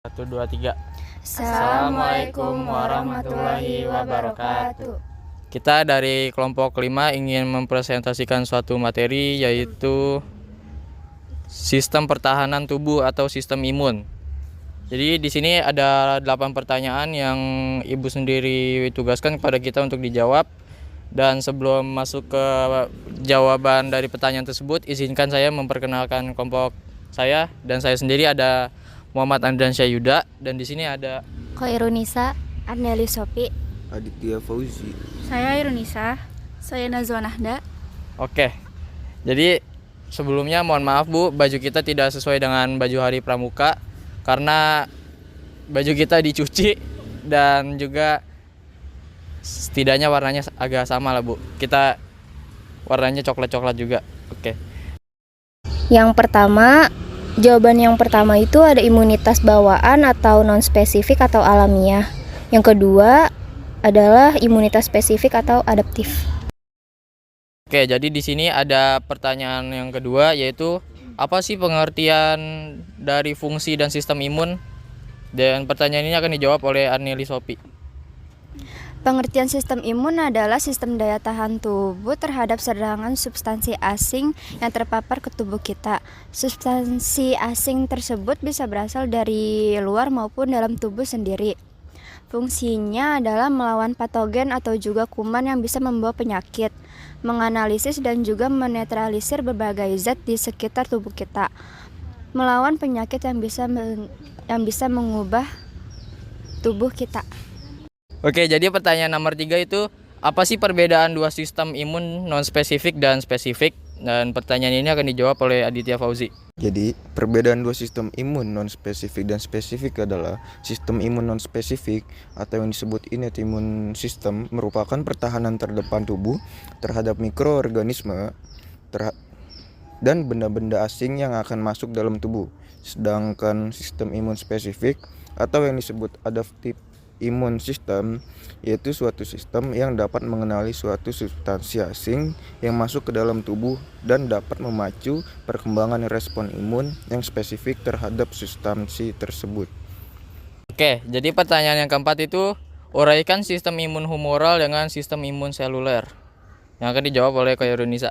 Satu, dua, tiga. Assalamualaikum warahmatullahi wabarakatuh. Kita dari kelompok 5 ingin mempresentasikan suatu materi, yaitu sistem pertahanan tubuh atau sistem imun. Jadi di sini ada 8 pertanyaan yang Ibu sendiri tugaskan kepada kita untuk dijawab. Dan sebelum masuk ke jawaban dari pertanyaan tersebut, izinkan saya memperkenalkan kelompok saya. Dan saya sendiri ada Muhammad Andriansyah Yuda, dan di sini ada Khairunisa, Arneli Sopi, Aditya Fauzi. saya Irunisa, saya Nazwa Nahda. Oke. Jadi sebelumnya mohon maaf Bu, baju kita tidak sesuai dengan baju hari pramuka karena baju kita dicuci dan juga setidaknya warnanya agak sama lah Bu. Kita warnanya coklat-coklat juga. Oke. Jawaban yang pertama itu ada imunitas bawaan atau non-spesifik atau alamiah. Yang kedua adalah imunitas spesifik atau adaptif. Oke, jadi di sini ada pertanyaan yang kedua, yaitu apa sih pengertian dari fungsi dan sistem imun? Dan pertanyaan ini akan dijawab oleh Arneli Sopi. Pengertian sistem imun adalah sistem daya tahan tubuh terhadap serangan substansi asing yang terpapar ke tubuh kita. Substansi asing tersebut bisa berasal dari luar maupun dalam tubuh sendiri. Fungsinya adalah melawan patogen atau juga kuman yang bisa membawa penyakit, menganalisis dan juga menetralisir berbagai zat di sekitar tubuh kita, melawan penyakit yang bisa mengubah tubuh kita. Oke, jadi pertanyaan nomor 3 itu apa sih perbedaan dua sistem imun non-spesifik dan spesifik? Dan pertanyaan ini akan dijawab oleh Aditya Fauzi. Jadi, perbedaan dua sistem imun non-spesifik dan spesifik adalah sistem imun non-spesifik atau yang disebut innate immune system merupakan pertahanan terdepan tubuh terhadap mikroorganisme dan benda-benda asing yang akan masuk dalam tubuh. Sedangkan sistem imun spesifik atau yang disebut adaptive imun system yaitu suatu sistem yang dapat mengenali suatu substansi asing yang masuk ke dalam tubuh dan dapat memacu perkembangan respon imun yang spesifik terhadap substansi tersebut. Oke, jadi pertanyaan yang keempat itu uraikan sistem imun humoral dengan sistem imun seluler. Yang akan dijawab oleh Khairunisa.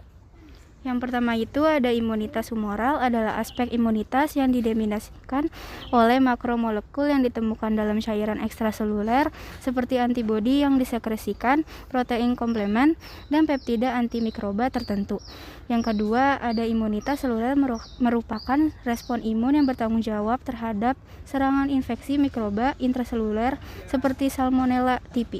Yang pertama itu ada imunitas humoral, adalah aspek imunitas yang didominasikan oleh makromolekul yang ditemukan dalam cairan ekstraseluler seperti antibodi yang disekresikan, protein komplemen, dan peptida antimikroba tertentu. Yang kedua ada imunitas seluler, merupakan respon imun yang bertanggung jawab terhadap serangan infeksi mikroba intraseluler seperti Salmonella typhi.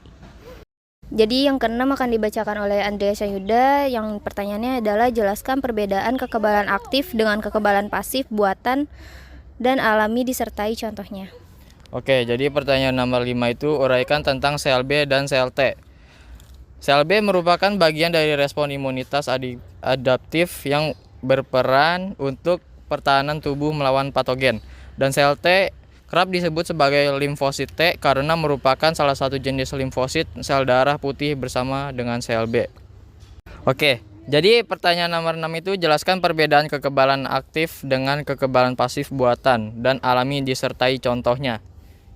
Jadi yang keenam akan dibacakan oleh Andriansyah Yuda. Yang pertanyaannya adalah jelaskan perbedaan kekebalan aktif dengan kekebalan pasif buatan dan alami disertai contohnya. Oke, jadi pertanyaan nomor 5 itu uraikan tentang sel B dan sel T. Sel B merupakan bagian dari respon imunitas adaptif yang berperan untuk pertahanan tubuh melawan patogen. Dan sel T kerap disebut sebagai limfosit T karena merupakan salah satu jenis limfosit sel darah putih bersama dengan sel B. Oke, jadi pertanyaan nomor 6 itu jelaskan perbedaan kekebalan aktif dengan kekebalan pasif buatan dan alami disertai contohnya.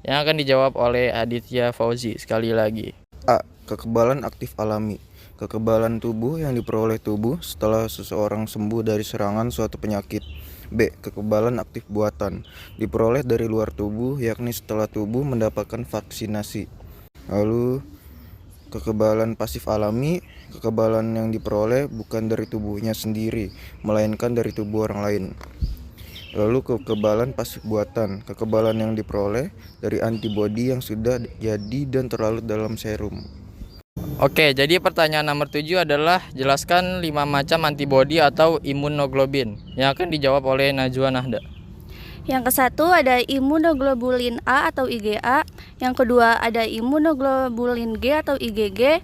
Yang akan dijawab oleh Aditya Fauzi sekali lagi. A. Kekebalan aktif alami. Kekebalan tubuh yang diperoleh tubuh setelah seseorang sembuh dari serangan suatu penyakit. B. Kekebalan aktif buatan, diperoleh dari luar tubuh, yakni setelah tubuh mendapatkan vaksinasi. Lalu kekebalan pasif alami, kekebalan yang diperoleh bukan dari tubuhnya sendiri, melainkan dari tubuh orang lain. Lalu kekebalan pasif buatan, kekebalan yang diperoleh dari antibodi yang sudah jadi dan terlarut dalam serum. Oke, jadi pertanyaan nomor 7 adalah jelaskan 5 macam antibodi atau imunoglobin. Yang akan dijawab oleh Nazwa Nahda. Yang ke-1 ada imunoglobulin A atau IgA, yang kedua ada imunoglobulin G atau IgG,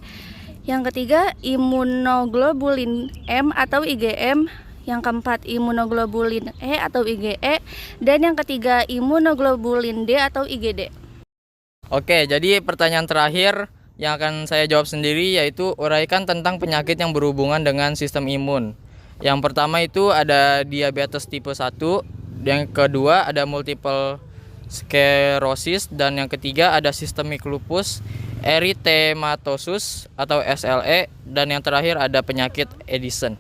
yang ketiga imunoglobulin M atau IgM, yang keempat imunoglobulin E atau IgE, dan yang ketiga imunoglobulin D atau IgD. Oke, jadi pertanyaan terakhir yang akan saya jawab sendiri yaitu uraikan tentang penyakit yang berhubungan dengan sistem imun. Yang pertama itu ada diabetes tipe 1, yang kedua ada multiple sclerosis, dan yang ketiga ada systemic lupus erythematosus atau SLE, dan yang terakhir ada penyakit Edison.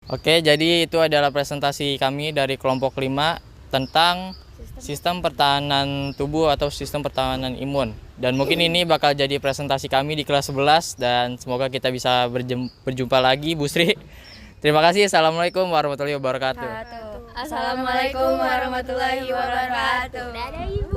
Oke, jadi itu adalah presentasi kami dari kelompok 5 tentang sistem pertahanan tubuh atau sistem pertahanan imun. Dan mungkin ini bakal jadi presentasi kami di kelas 11 dan semoga kita bisa berjumpa lagi, Bu Sri. Terima kasih. Assalamualaikum warahmatullahi wabarakatuh. Assalamualaikum warahmatullahi wabarakatuh.